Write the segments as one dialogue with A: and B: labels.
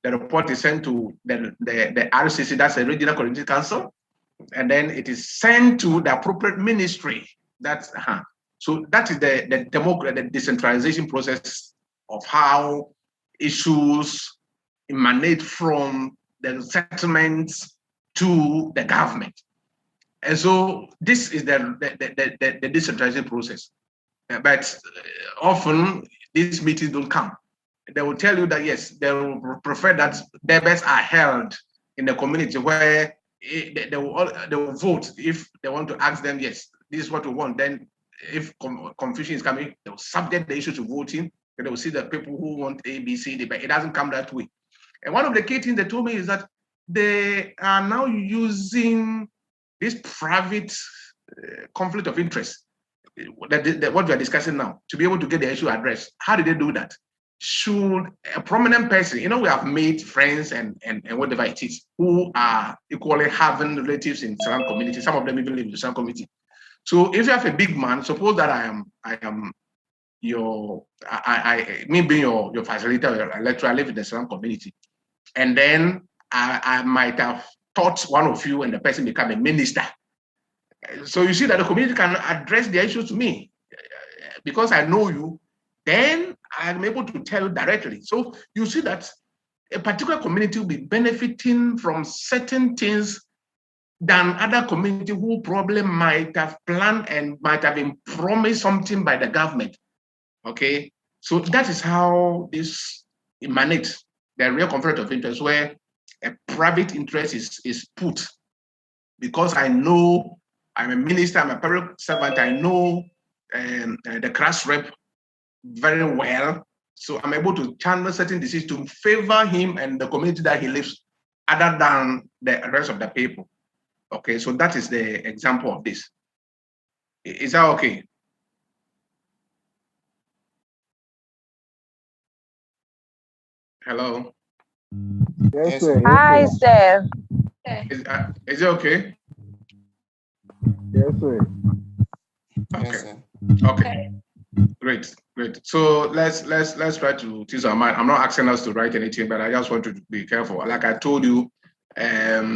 A: The report is sent to the RCC, that's the Regional Community Council, and then it is sent to the appropriate ministry. That's so that is the decentralization process of how issues emanate from the settlements to the government. And so this is the decentralization process. But often these meetings don't come. They will tell you that yes, they will prefer that debates are held in the community where they will vote if they want to ask them, yes, this is what we want. Then if confusion is coming, they will subject the issue to voting. They will see the people who want A, B, C, D, but it doesn't come that way. And one of the key things they told me is that they are now using this private conflict of interest, what we are discussing now, to be able to get the issue addressed. How did they do that? Should a prominent person, we have made friends and whatever it is, who are equally having relatives in Islam community. Some of them even live in the Islam community. So if you have a big man, suppose that I am me being your facilitator, your lecturer, I live in the Islam community, and then I might have taught one of you and the person become a minister. So you see that the community can address the issues to me because I know you, then I'm able to tell you directly. So you see that a particular community will be benefiting from certain things than other community who probably might have planned and might have been promised something by the government. Okay, so that is how this emanates, the real conflict of interest, where a private interest is put. Because I know I'm a minister, I'm a public servant, I know the class rep very well, so I'm able to channel certain decisions to favor him and the community that he lives, other than the rest of the people. Okay, so that is the example of this. Is that okay? Hello?
B: Yes, sir.
C: Hi, sir.
A: Is it okay?
B: Yes, sir.
A: Okay. Okay. Great. So let's try to tease our mind. I'm not asking us to write anything, but I just want to be careful. Like I told you, as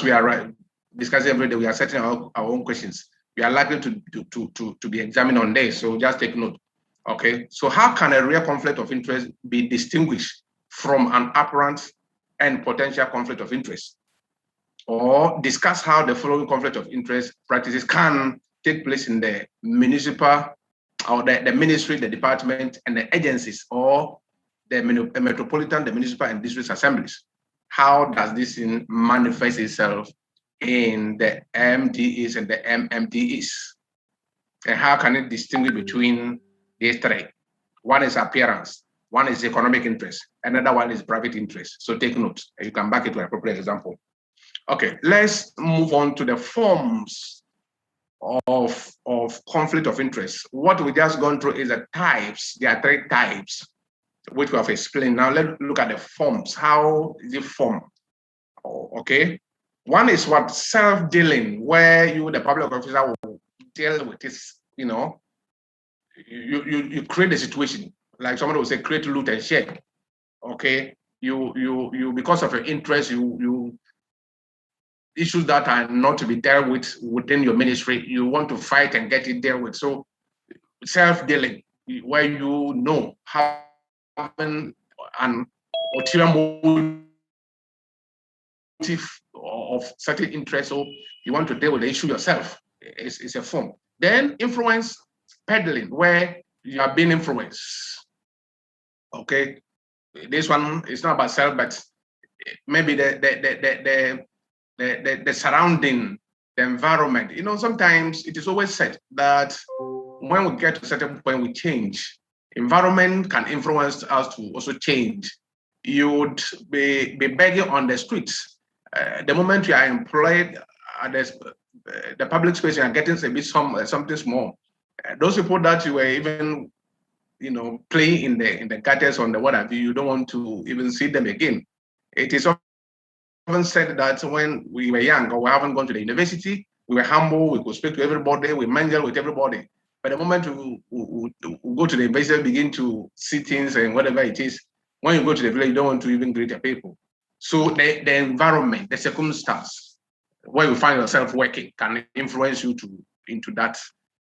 A: we are discussing every day, we are setting our own questions. We are likely to be examined on this, so just take note. Okay. So how can a real conflict of interest be distinguished from an apparent and potential conflict of interest? Or discuss how the following conflict of interest practices can take place in the municipal or the ministry, the department, and the agencies, or the metropolitan, the municipal and district assemblies. How does this manifest itself in the MDEs and the MMDEs? And how can it distinguish between these three? One is appearance, one is economic interest, another one is private interest. So take note, and you can back it to an appropriate example. Okay, let's move on to the forms of conflict of interest. What we just gone through is the types. There are three types, which we have explained. Now let's look at the forms. How is it formed? Okay, one is what? Self-dealing, where you, the public officer, will deal with this. You create a situation, like somebody will say, create, loot, and share. Okay, you because of your interest, you issues that are not to be dealt with within your ministry, you want to fight and get it dealt with. So self-dealing, where you know having an ulterior motive of certain interest, so you want to deal with the issue yourself. It's a form. Then influence peddling, where you are being influenced. Okay, this one is not about self, but maybe the surrounding, the environment. Sometimes it is always said that when we get to a certain point, we change. Environment can influence us to also change. You would be begging on the streets. The moment you are employed at the public space, you are getting a bit something small. Those people that you were even, playing in the gutters on the what have you, you don't want to even see them again. It is often said that when we were young or we haven't gone to the university, we were humble, we could speak to everybody, we mingle with everybody. But the moment we go to the university, begin to see things and whatever it is, When you go to the village, you don't want to even greet the people. So the environment, the circumstance where you find yourself working can influence you into that.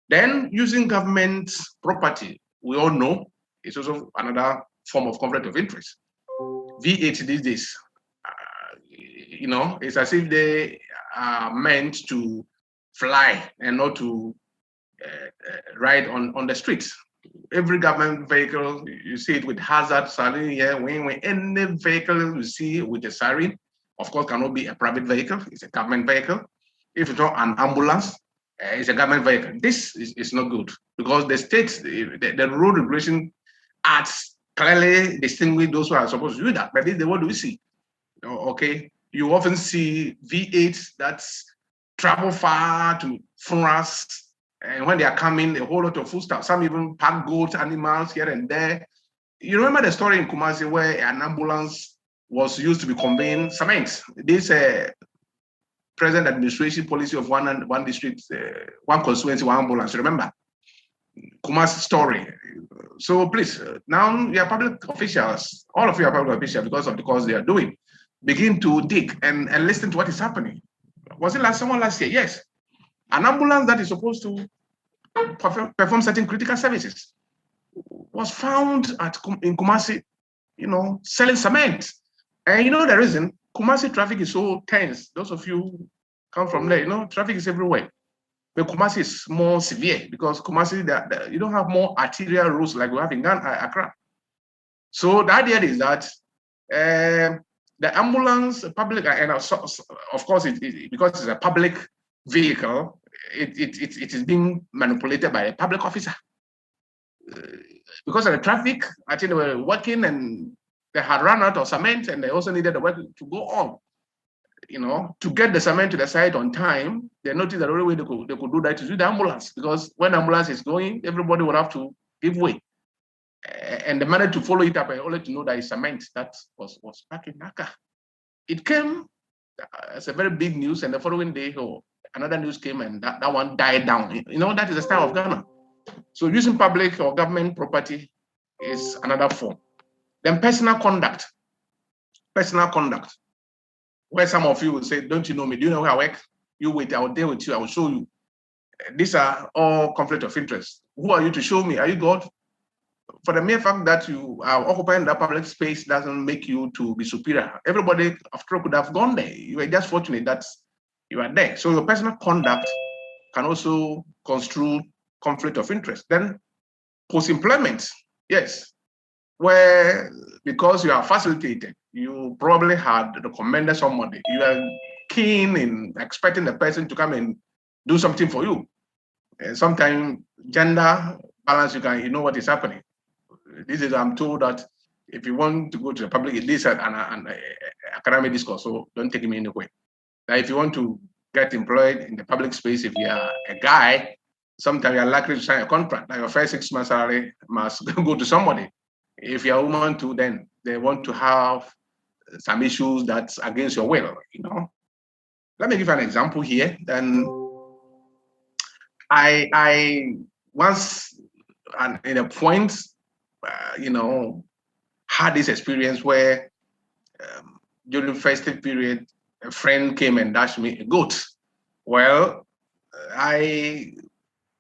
A: Then using government property, we all know, is also another form of conflict of interest. V8 these days, it's as if they are meant to fly and not to ride on the streets. Every government vehicle, you see it with hazard siren here. When any vehicle you see with a siren, of course, cannot be a private vehicle. It's a government vehicle. If it's not an ambulance, it's a government vehicle. This is not good because the state, the road regulation acts clearly distinguish those who are supposed to do that. But what do we see? Okay, you often see V8s that travel far to funerals. And when they are coming, a whole lot of food stuff. Some even pack goats, animals here and there. You remember the story in Kumasi where an ambulance was used to be conveying cement. This present administration policy of one district, one constituency, one ambulance. Remember Kumasi story. So please, now you are public officials. All of you are public officials because of the cause they are doing. Begin to dig and listen to what is happening. Was it someone last year? Yes. An ambulance that is supposed to perform certain critical services was found in Kumasi, selling cement. And the reason Kumasi traffic is so tense. Those of you who come from there, traffic is everywhere. But Kumasi is more severe because Kumasi, you don't have more arterial roads like we have in Accra. So the idea is that the ambulance, public, and of course, because it's a public vehicle, it is being manipulated by a public officer. Because of the traffic, I think they were working and they had run out of cement and they also needed the work to go on. To get the cement to the site on time, they noticed that the only way they could do that is with the ambulance, because when ambulance is going, everybody would have to give way. And they managed to follow it up and only to know that it's cement that was back in Naka. It came as a very big news, and the following day, another news came and that one died down. That is the style of Ghana. So using public or government property is another form. Then personal conduct. Personal conduct. Where some of you will say, don't you know me? Do you know where I work? You wait, I will deal with you. I will show you. These are all conflict of interest. Who are you to show me? Are you God? For the mere fact that you are occupying that public space doesn't make you to be superior. Everybody, after all, could have gone there. You were just fortunate that you are there. So your personal conduct can also construe conflict of interest. Then post-employment, yes, where because you are facilitated, you probably had recommended somebody. You are keen in expecting the person to come and do something for you. Sometimes gender balance, you know what is happening. This is, I'm told that if you want to go to the public, this is an academic discourse, so don't take me anywhere. Now, if you want to get employed in the public space, if you are a guy, sometimes you are likely to sign a contract. Like your first 6 months salary must go to somebody. If you're a woman too, then they want to have some issues that's against your will, Let me give an example here. Then I once, in a point, had this experience where during festive period, a friend came and dashed me a goat. Well, I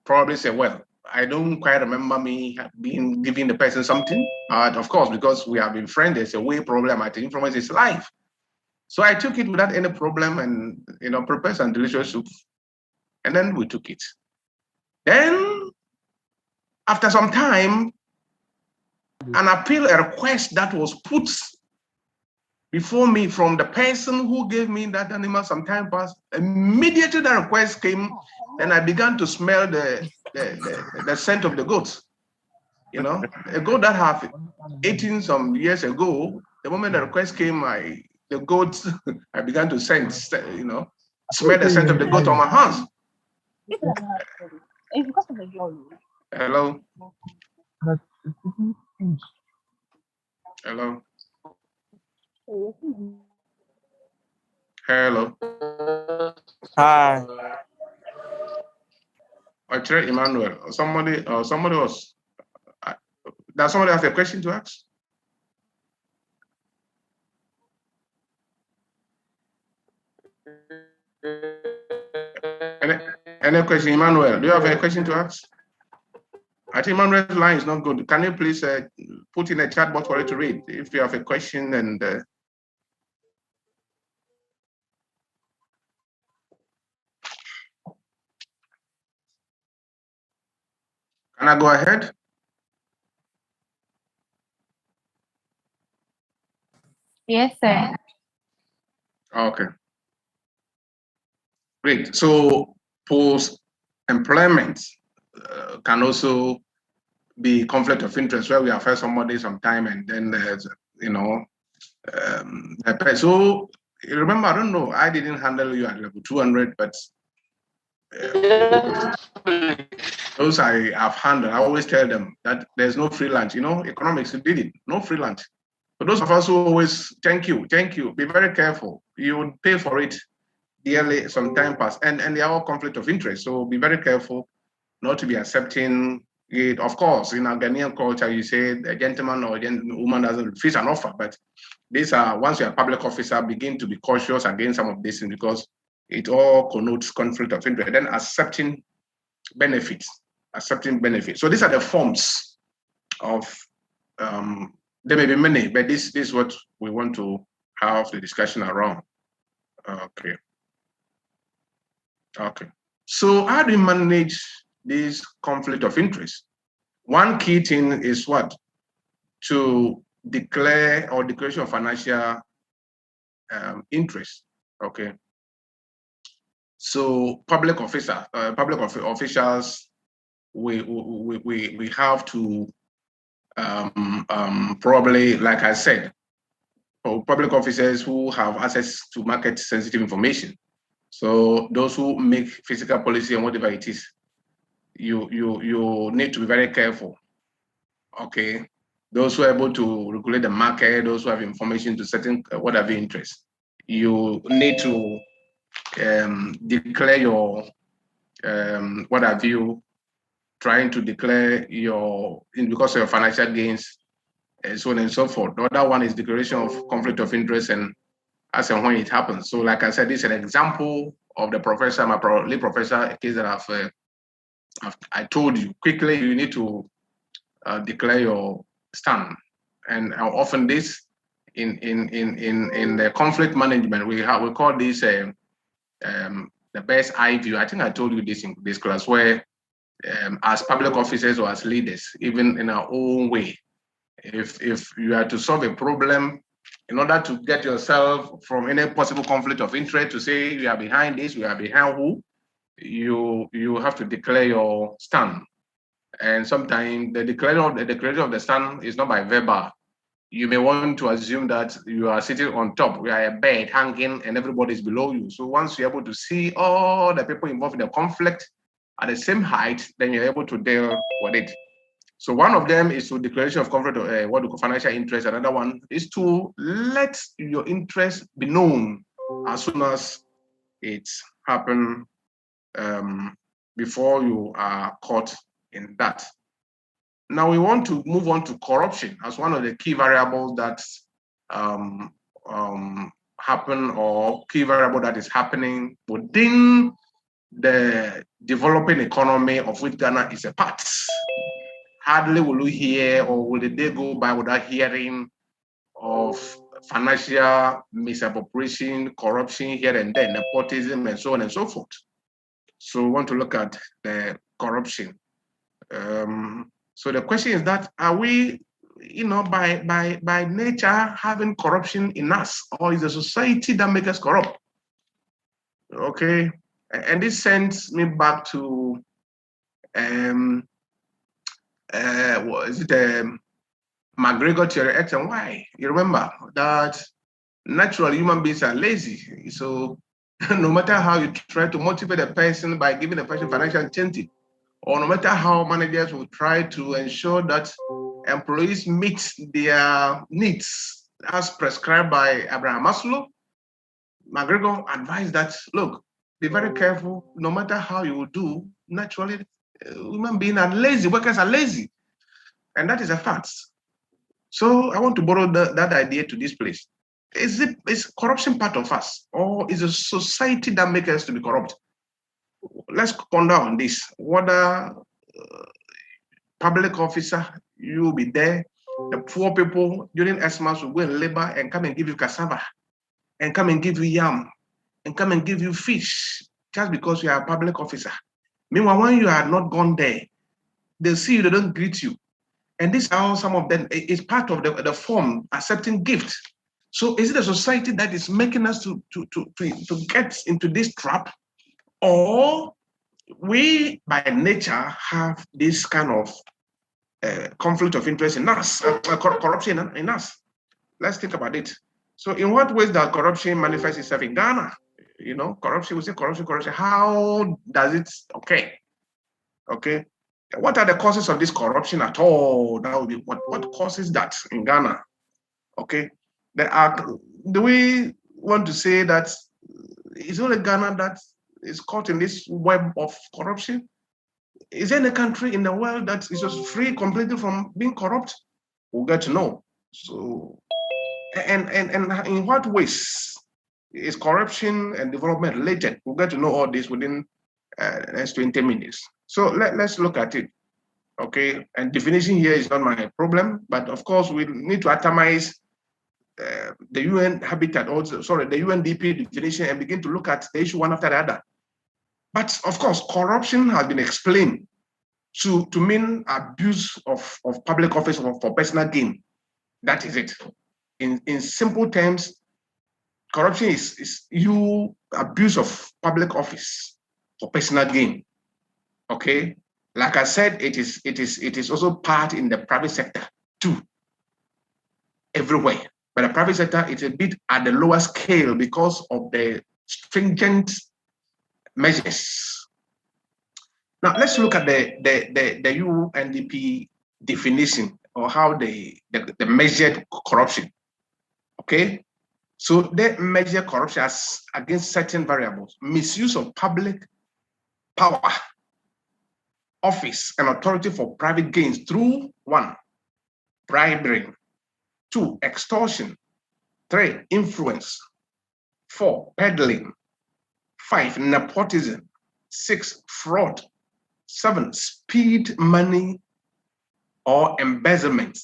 A: probably said, well, I don't quite remember me being giving the person something. Of course, because we have been friends, there's a way problem I think influence his life. So I took it without any problem and, prepared some delicious soup. And then we took it. Then, after some time, an appeal, a request that was put before me from the person who gave me that animal some time passed. Immediately the request came, and I began to smell the scent of the goat. A goat that have eaten some years ago, the moment the request came, the goat, I began to scent, smell the scent of the goat on my hands. Hello? Hello? Hello?
C: Hi.
A: Emmanuel, somebody else. Does somebody have a question to ask? Any question, Emmanuel? Do you have a question to ask? I think Emmanuel's line is not good. Can you please put in a chat box for it to read if you have a question? And can I go ahead?
D: Yes, sir.
A: Okay. Great. So post-employment can also be conflict of interest where we have heard somebody sometime and then there's, so remember, I don't know, I didn't handle you at level 200, but those I have handled, I always tell them that there's no free lunch, economics, you did it, no free lunch. For those of us who always, thank you, be very careful. You would pay for it dearly some time pass, and they are all conflict of interest. So be very careful not to be accepting it. Of course, in our Ghanaian culture, you say a gentleman or a woman doesn't refuse an offer, but these are, once you're a public officer, begin to be cautious against some of these things because it all connotes conflict of interest. Then accepting benefits. So these are the forms of, there may be many, but this is what we want to have the discussion around. Okay. So how do you manage this conflict of interest? One key thing is what? To declare or declaration of financial interest. Okay. So public officials, we have to probably, like I said, for public officers who have access to market sensitive information. So those who make fiscal policy and whatever it is, you need to be very careful. Okay, those who are able to regulate the market, those who have information to certain whatever interest, you need to declare your what have you trying to declare your because of your financial gains and so on and so forth. The other one is declaration of conflict of interest and as and when it happens. So, like I said, this is an example of the professor, my lead professor, a case that I told you quickly. You need to declare your stand, and often this in the conflict management we call this the best eye view. I think I told you this in this class where as public officers or as leaders, even in our own way, if you are to solve a problem, in order to get yourself from any possible conflict of interest to say you are behind this, you are behind who, you have to declare your stand. And sometimes the declaration of the stand is not by verbal. You may want to assume that you are sitting on top, we are a bed hanging and everybody is below you. So once you're able to see all the people involved in the conflict at the same height, then you're able to deal with it. So one of them is to declaration of conflict of what we call financial interest. Another one is to let your interest be known as soon as it's happened before you are caught in that. Now we want to move on to corruption as one of the key variables that happen or key variable that is happening within the developing economy of which Ghana is a part. Hardly will we hear or will the day go by without hearing of financial misappropriation, corruption here and there, nepotism, and so on and so forth. So we want to look at the corruption. So the question is that are we, by nature having corruption in us, or is the society that makes us corrupt? Okay, and this sends me back to what is it? McGregor theory X and Y. You remember that naturally human beings are lazy. So no matter how you try to motivate a person by giving a person financial incentive, or no matter how managers will try to ensure that employees meet their needs as prescribed by Abraham Maslow, McGregor advised that, look, be very careful. No matter how you will do, naturally, human beings are lazy, workers are lazy. And that is a fact. So I want to borrow that idea to this place. Is corruption part of us, or is a society that makes us to be corrupt? Let's ponder on this. Whether public officer, you will be there. The poor people during Xmas will go and labor and come and give you cassava, and come and give you yam, and come and give you fish, just because you are a public officer. Meanwhile, when you are not gone there, they see you, they don't greet you. And this how some of them is part of the form accepting gift. So is it a society that is making us to get into this trap, or we by nature have this kind of conflict of interest in us, corruption in us? Let's think about it. So in what ways does corruption manifest itself in Ghana? You know, corruption, we say corruption. How does it occur? Okay. What are the causes of this corruption at all? That would be what causes that in Ghana? Okay. Do we want to say that it's only Ghana that is caught in this web of corruption? Is there any country in the world that is just free completely from being corrupt? We'll get to know. So, and in what ways is corruption and development related? We'll get to know all this within the next 20 minutes. So let's look at it. Okay, and definition here is not my problem, but of course we need to atomize the UN habitat, also, sorry, the UNDP definition, and begin to look at the issue one after the other. But of course, corruption has been explained to mean abuse of public office for personal gain. That is it. In simple terms, corruption is you abuse of public office for personal gain. Okay, like I said, it is also part in the private sector too, everywhere. But the private sector is a bit at the lower scale because of the stringent measures. Now let's look at the UNDP definition, or how they measured corruption. Okay, so they measure corruption as against certain variables: misuse of public power, office, and authority for private gains through 1, bribery; 2, extortion; 3, influence; 4, peddling; 5, nepotism; 6, fraud; 7, speed money or embezzlement.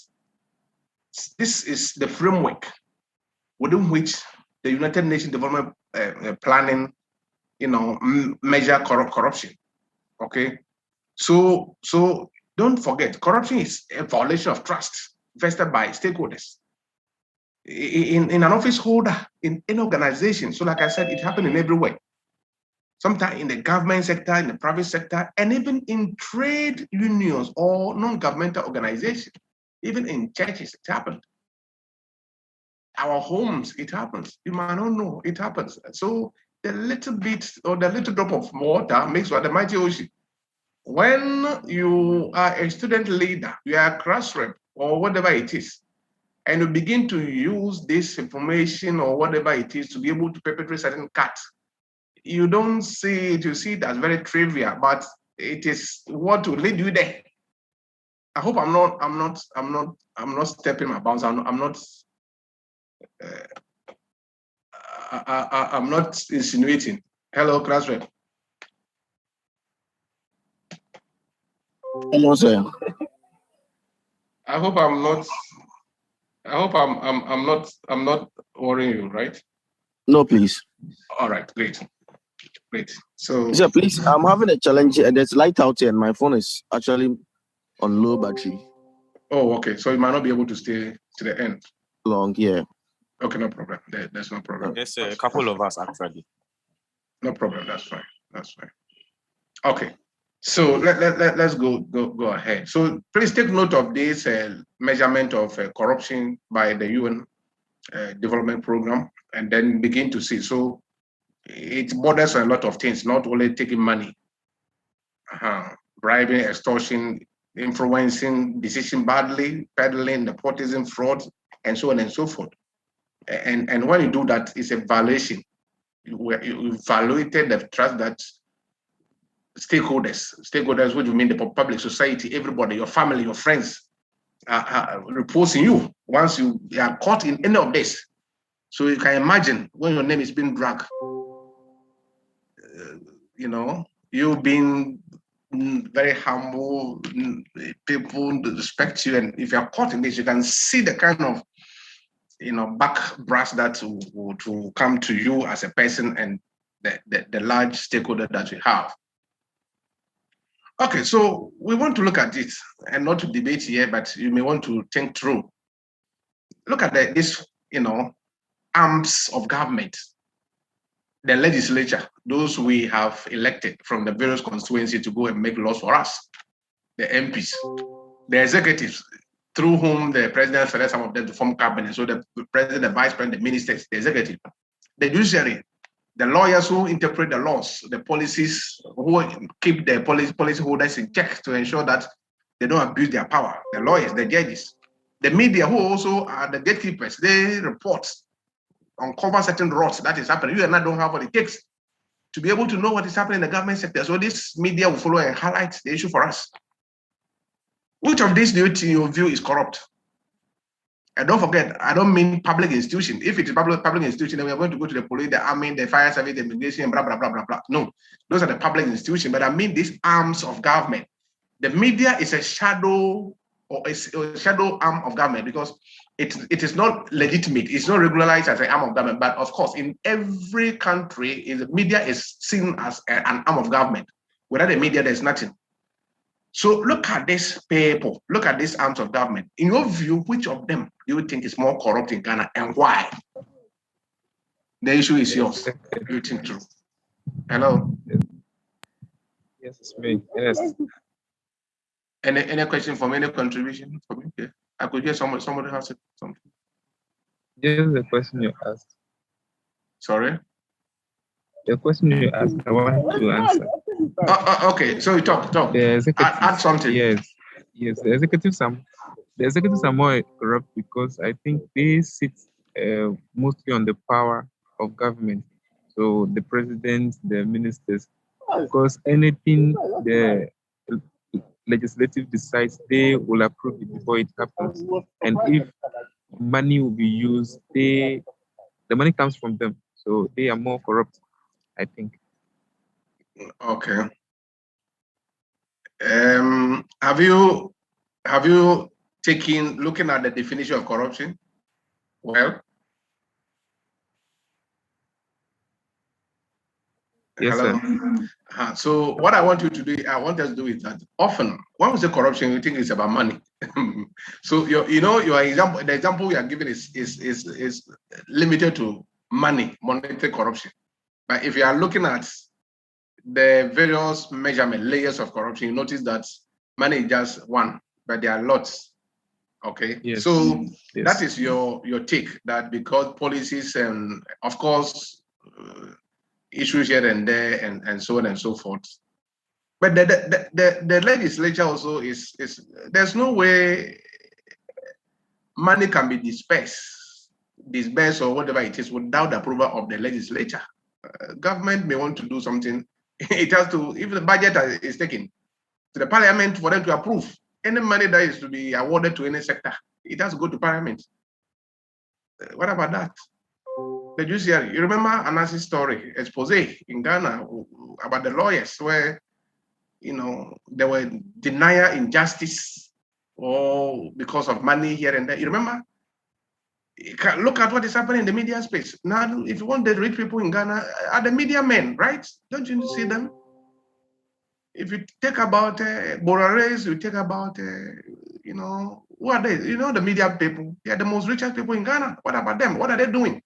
A: This is the framework within which the United Nations Development Planning, measure corruption. Okay, so don't forget, corruption is a violation of trust vested by stakeholders in an office holder, in an organization. So like I said, it happened in every way. Sometimes in the government sector, in the private sector, and even in trade unions or non-governmental organizations, even in churches, it happened. Our homes, it happens. You might not know, it happens. So the little bit or the little drop of water makes what the mighty ocean. When you are a student leader, you are a class rep or whatever it is, and you begin to use this information or whatever it is to be able to perpetrate certain cuts, you don't see it, you see it as very trivial, but it is what will lead you there. I hope I'm not stepping my bounds. I'm not insinuating. Hello, class rep.
C: Hello, sir.
A: I hope I'm not worrying you, right?
C: No, please.
A: All right, great. So,
C: Sir, please, I'm having a challenge. There's light out here, and my phone is actually on low battery.
A: oh, okay. So you might not be able to stay to the end.
C: Long, yeah.
A: Okay, no problem. There's no problem.
E: Yes, a couple of us actually.
A: No problem. That's fine. Okay. So let's go ahead. So please take note of this measurement of corruption by the UN Development Program, and then begin to see. So it borders on a lot of things, not only taking money, bribing, extortion, influencing decision badly, peddling, nepotism, fraud, and so on and so forth. And when you do that, it's a violation. You evaluated the trust that stakeholders, what do you mean? The public society, everybody, your family, your friends, repose in you once you are caught in any of this. So you can imagine when your name is being dragged, you being very humble, people respect you, and if you are caught in this, you can see the kind of back brass that will come to you as a person and the large stakeholder that we have. Okay, so we want to look at it and not to debate here, but you may want to think through. Look at this, arms of government. The legislature, those we have elected from the various constituencies to go and make laws for us, the MPs, the executives, through whom the president selects some of them to form cabinet. So the president, the vice president, the ministers, the executive, the judiciary, the lawyers who interpret the laws, the policies, who keep the policy holders in check to ensure that they don't abuse their power, the lawyers, the judges, the media, who also are the gatekeepers. They report, uncover certain rots that is happening. You and I don't have what it takes to be able to know what is happening in the government sector. So this media will follow and highlight the issue for us. Which of these do you, in your view, is corrupt? And don't forget, I don't mean public institution. If it is public institution, then we are going to go to the police, the army, the fire service, the immigration, blah, blah, blah, blah, blah. No, those are the public institutions. But I mean these arms of government. The media is a shadow or a shadow arm of government because it is not legitimate. It's not regularized as an arm of government. But of course, in every country, the media is seen as an arm of government. Without the media, there's nothing. So look at these people, look at these arms of government. In your view, which of them do you think is more corrupt in Ghana and why? The issue is yours. You think true. Hello?
F: Yes, it's me. Yes.
A: Any question from any contribution from me? Yeah. I could hear somebody has something.
F: Just the question you asked.
A: Sorry?
F: The question you asked, I want to answer.
A: Okay, so you talk.
F: The executives,
A: add something.
F: Yes, the executives are more corrupt because I think they sit mostly on the power of government. So the president, the ministers, because anything the legislative decides, they will approve it before it happens. And if money will be used, the money comes from them. So they are more corrupt, I think.
A: Okay. Have you looking at the definition of corruption? Well,
F: yes,
A: hello.
F: Sir.
A: So what I want us to do is that often when we say corruption, we think it's about money. So the example we are giving is limited to money, monetary corruption. But if you are looking at the various measurement layers of corruption, you notice that money is just one, but there are lots. Okay,
F: yes.
A: So that is your take, that because policies and of course issues here and there and so on and so forth. But the legislature also is there's no way money can be dispersed or whatever it is without the approval of the legislature. Government may want to do something. It has to, if the budget is taken to the parliament for them to approve any money that is to be awarded to any sector, it has to go to parliament. What about that? The judiciary. You remember Anasi's story, expose in Ghana about the lawyers where, they were denial injustice or because of money here and there. You remember? Look at what is happening in the media space. Now, if you want the rich people in Ghana, are the media men, right? Don't you see them? If you take about Borares, you take about, who are they? The media people. They are the most richest people in Ghana. What about them? What are they doing?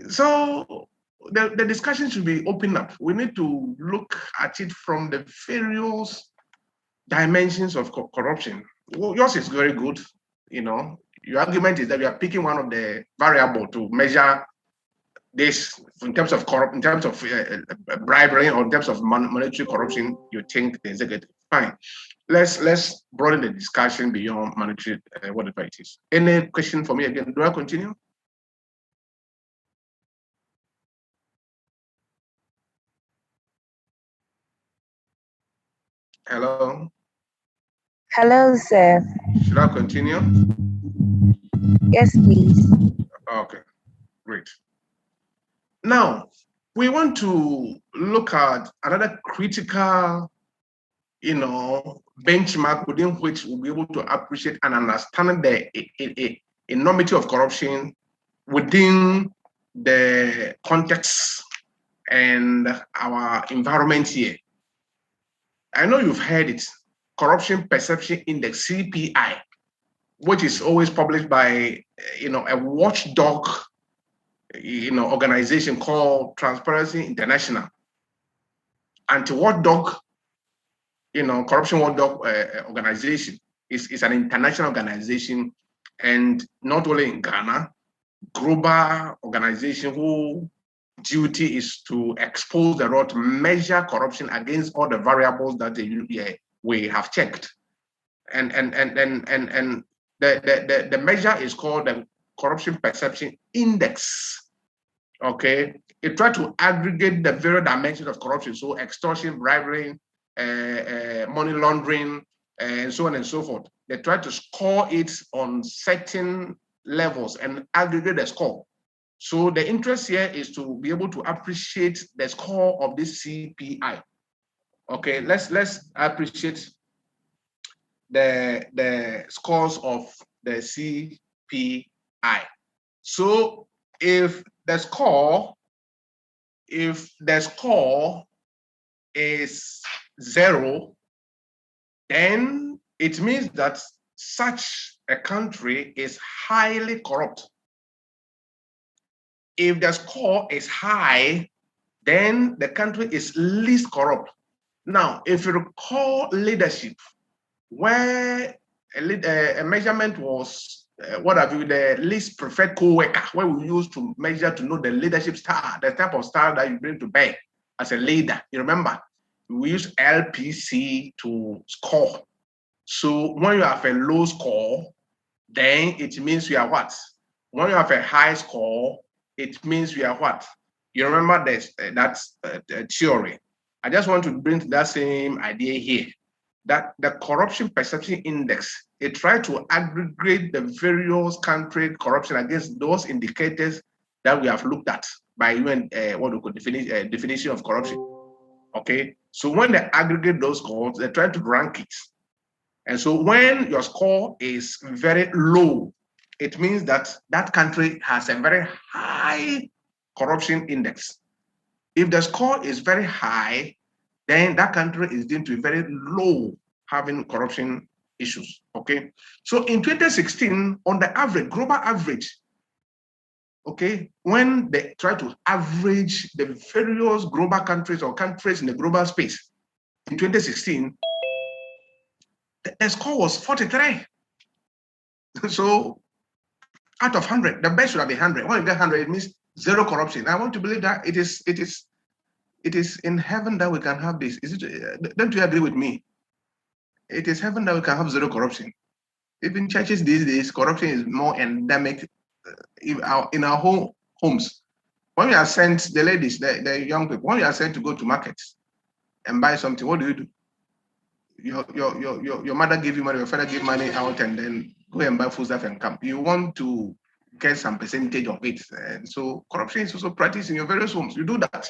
A: So the discussion should be opened up. We need to look at it from the various dimensions of corruption. Well, yours is very good, Your argument is that we are picking one of the variable to measure this in terms of bribery or in terms of monetary corruption. You think the executive fine. Let's broaden the discussion beyond monetary whatever it is. Any question for me again? Do I continue? Hello.
G: Hello, sir.
A: Should I continue?
G: Yes, please.
A: Okay. Now, we want to look at another critical, benchmark within which we'll be able to appreciate and understand the enormity of corruption within the context and our environment here. I know you've heard it, Corruption Perception Index, CPI, which is always published by, a watchdog, organization called Transparency International. Anti-watchdog, corruption watchdog organization is an international organization, and not only in Ghana, global organization whose duty is to expose the road, measure corruption against all the variables that we have checked. And the measure is called the Corruption Perception Index. Okay, it tries to aggregate the various dimensions of corruption, so extortion, bribery, money laundering, and so on and so forth. They try to score it on certain levels and aggregate the score. So the interest here is to be able to appreciate the score of this CPI. Okay, let's appreciate the scores of the CPI. So if the score is 0, then it means that such a country is highly corrupt. If the score is high, then the country is least corrupt. Now, if you recall leadership, where a measurement was the least preferred co-worker, where we used to measure to know the leadership star, the type of star that you bring to bear as a leader. You remember, we use LPC to score. So when you have a low score, then it means you are what? When you have a high score, it means we are what? You remember this, that's theory. I just want to bring that same idea here, that the Corruption Perception Index, it tries to aggregate the various country corruption against those indicators that we have looked at by UN, what we call definition of corruption. Okay, so when they aggregate those scores, they try to rank it. And so when your score is very low, it means that that country has a very high corruption index. If the score is very high, then that country is deemed to be very low, having corruption issues. Okay. So in 2016, on the average, global average, okay, when they try to average the various global countries or countries in the global space, in 2016, the score was 43. So out of 100, the best should have been 100. When you get 100, it means zero corruption. I want to believe that it is in heaven that we can have this. Don't you agree with me? It is heaven that we can have zero corruption. Even churches these days, corruption is more endemic in our homes. When we are sent, the ladies, the young people, when we are sent to go to markets and buy something, what do? Your mother give you money, your father give money out, and then go and buy food stuff and come. You want to get some percentage of it. And so corruption is also practiced in your various homes. You do that.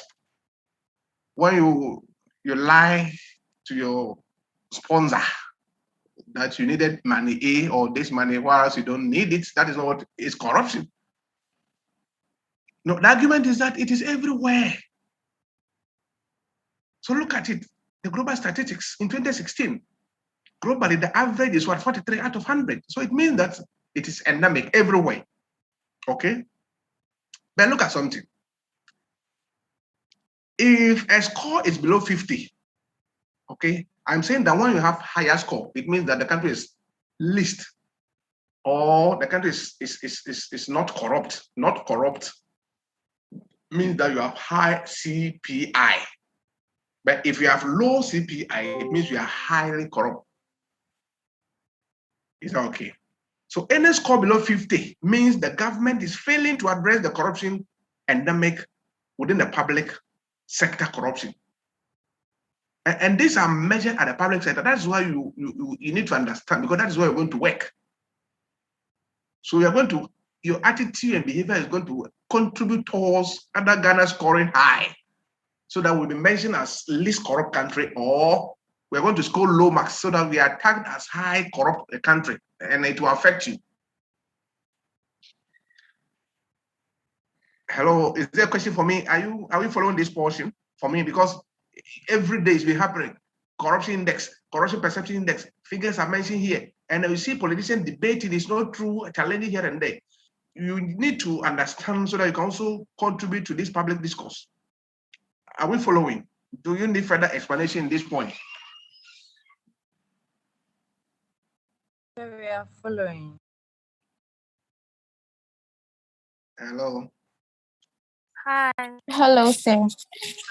A: When you lie to your sponsor that you needed money A or this money, whereas you don't need it, that is not what is corruption. No, the argument is that it is everywhere. So look at it. The global statistics in 2016, globally, the average is what, 43 out of 100. So it means that it is endemic everywhere. Okay? But look at something. If a score is below 50, okay, I'm saying that when you have higher score, it means that the country is least, or the country is not corrupt. Not corrupt means that you have high CPI. But if you have low CPI, it means you are highly corrupt. Is that okay? So any score below 50 means the government is failing to address the corruption endemic within the public sector corruption. And these are measured at the public sector. That's why you need to understand, because that is where you're going to work. So you're going to your attitude and behavior is going to contribute towards other Ghana scoring high, so that we'll be mentioned as least corrupt country, or we're going to score low marks so that we are tagged as high corrupt country, and it will affect you. Hello, is there a question for me? Are we following this portion for me? Because every day it's been happening. Corruption index, corruption perception index, figures are mentioned here. And we see politicians debating, it's not true, challenging here and there. You need to understand so that you can also contribute to this public discourse. Are we following? Do you need further explanation in this point?
G: We are following.
A: Hello.
D: Hi. Hello, sir.
A: Is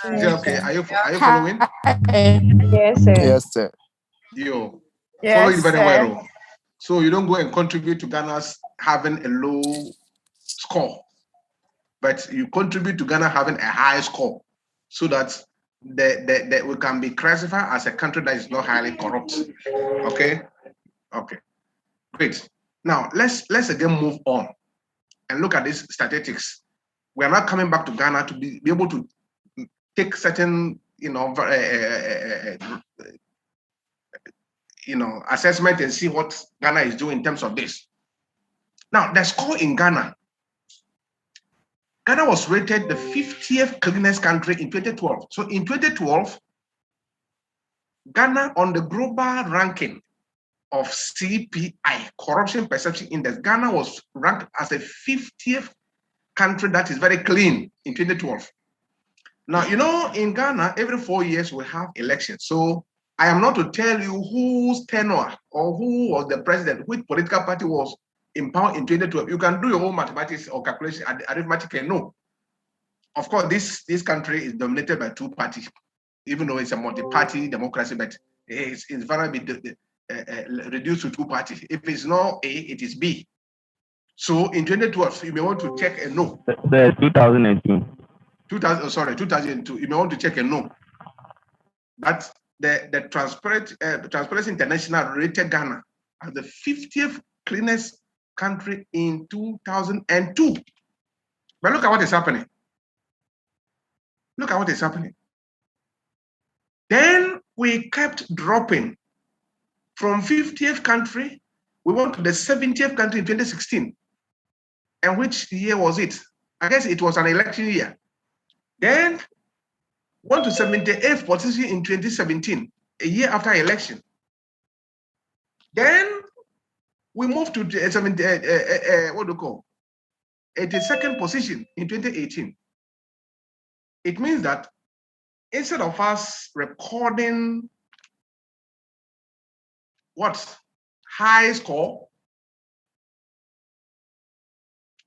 A: it okay? Are you following?
D: Yes, sir.
C: Yes, sir.
A: You follow
D: Yes,
A: it very
D: sir.
A: well. So you don't go and contribute to Ghana's having a low score, but you contribute to Ghana having a high score, so that we can be classified as a country that is not highly corrupt. Okay. Okay. Great. Now let's again move on and look at these statistics. We are not coming back to Ghana to be able to take certain, assessment and see what Ghana is doing in terms of this. Now, the score in Ghana was rated the 50th cleanest country in 2012. So in 2012, Ghana on the global ranking of CPI, Corruption Perception Index, Ghana was ranked as the 50th country that is very clean in 2012. Now, in Ghana, every 4 years we have elections. So I am not to tell you whose tenure or who was the president, which political party was in power in 2012. You can do your own mathematics or calculation, arithmetic, and know. Of course, this country is dominated by two parties, even though it's a multi-party democracy, but it's very reduced to two parties. If it's not A, it is B. So in 2012, you may want to check and know.
E: The 2002.
A: 2002. You may want to check and know that the Transparency International rated Ghana as the 50th cleanest country in 2002. But look at what is happening. Look at what is happening. Then we kept dropping from 50th country. We went to the 70th country in 2016. And which year was it? I guess it was an election year. Then went to 78th position in 2017, a year after election. Then we moved to 82nd position in 2018. It means that instead of us recording high score,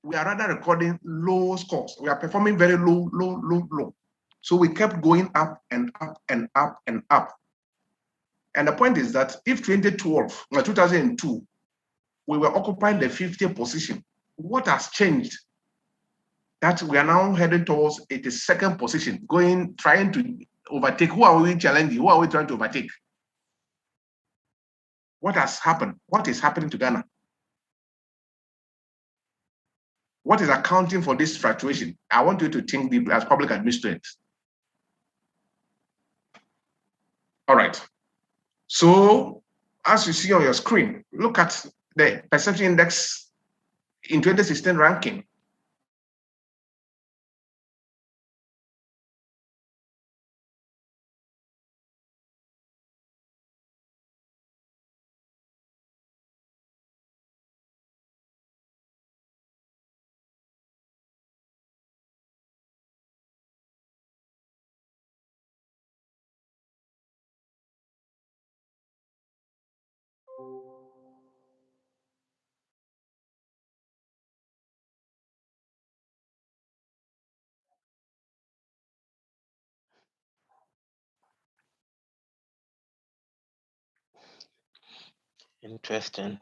A: we are rather recording low scores. We are performing very low. So we kept going up and up and up and up. And the point is that if 2002, we were occupying the 50th position, what has changed? That we are now heading towards 82nd position, trying to overtake. Who are we challenging? Who are we trying to overtake? What has happened? What is happening to Ghana? What is accounting for this fluctuation? I want you to think deeply as public administrators. All right. So as you see on your screen, look at the perception index in 2016 ranking.
E: Interesting.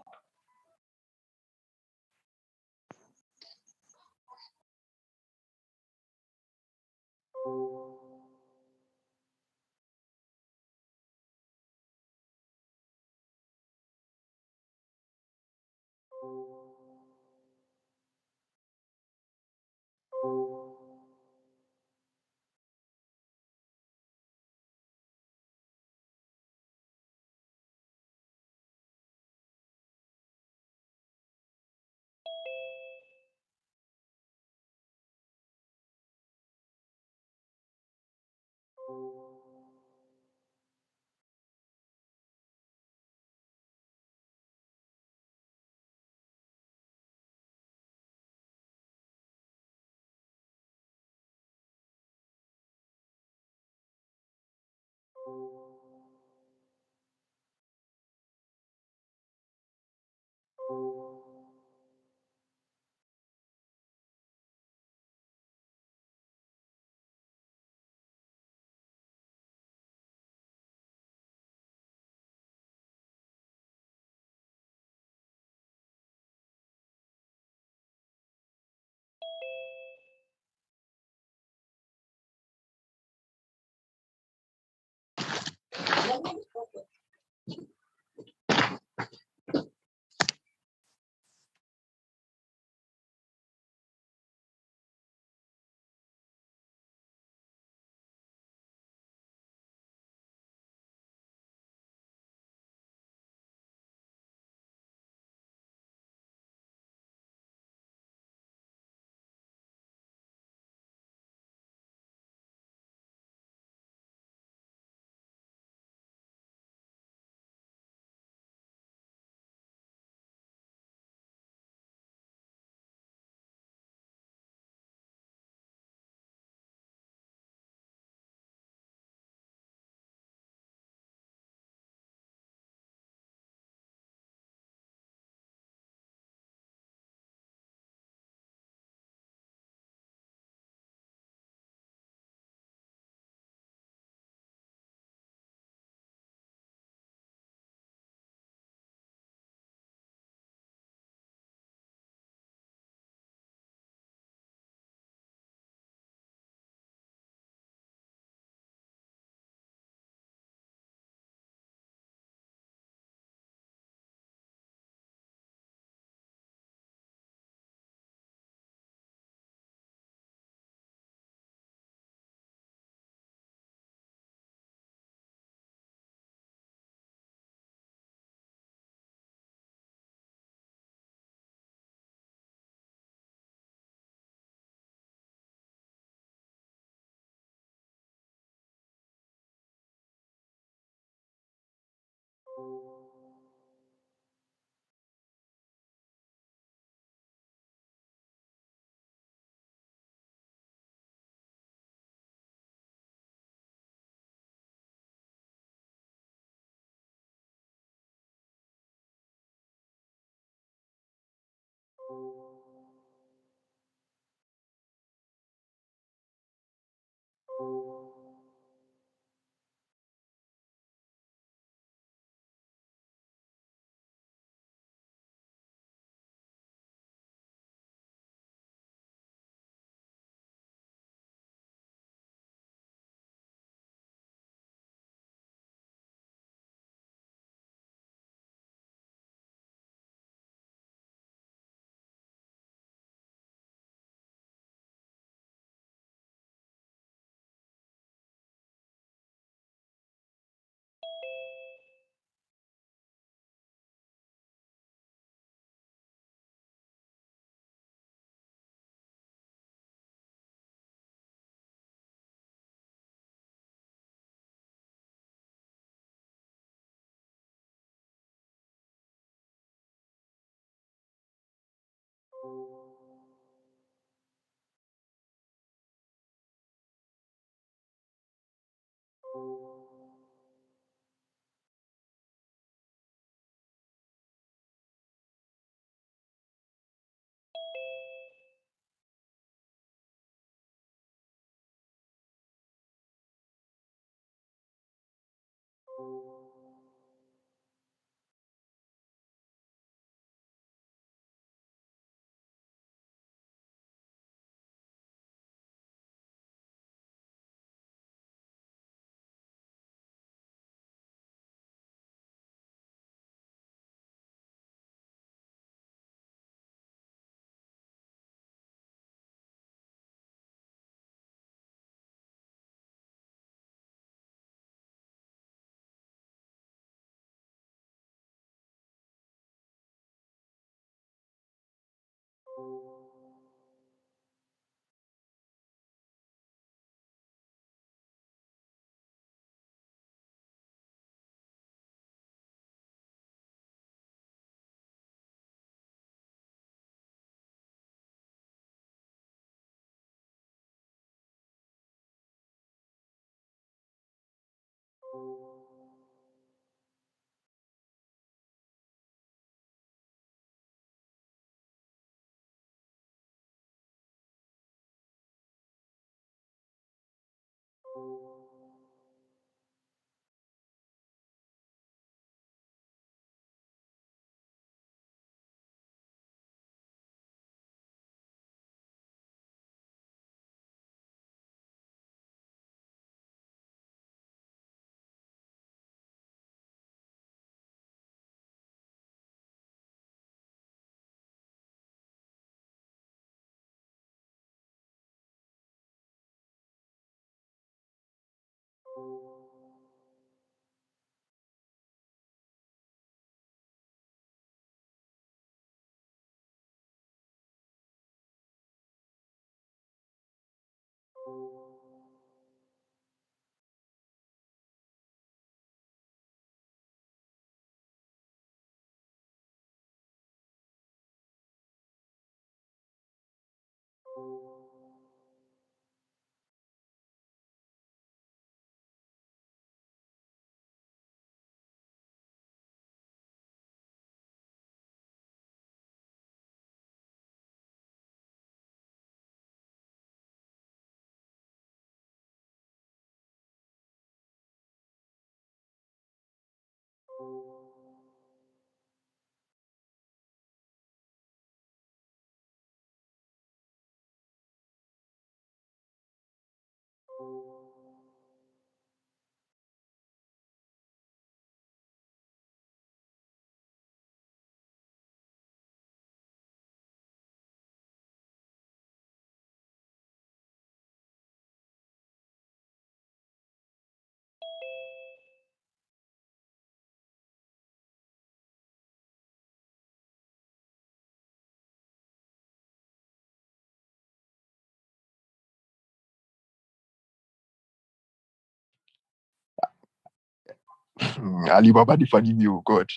H: Alibaba the funny me, oh God.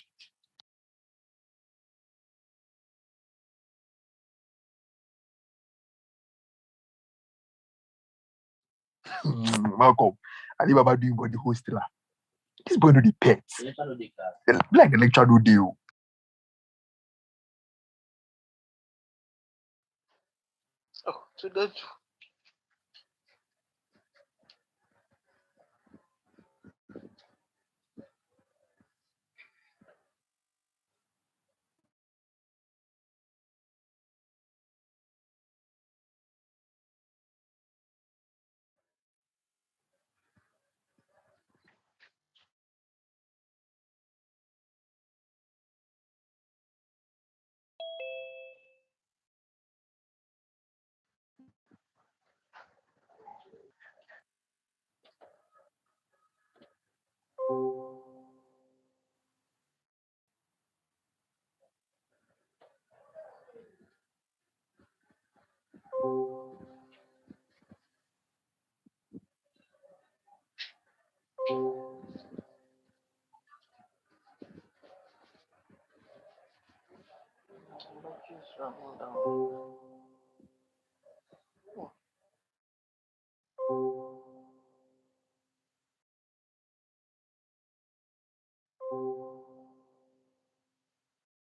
H: Malcolm, Alibaba doing body hostler. This boy no the pets. Like the lecture no deal.
C: Oh, so that's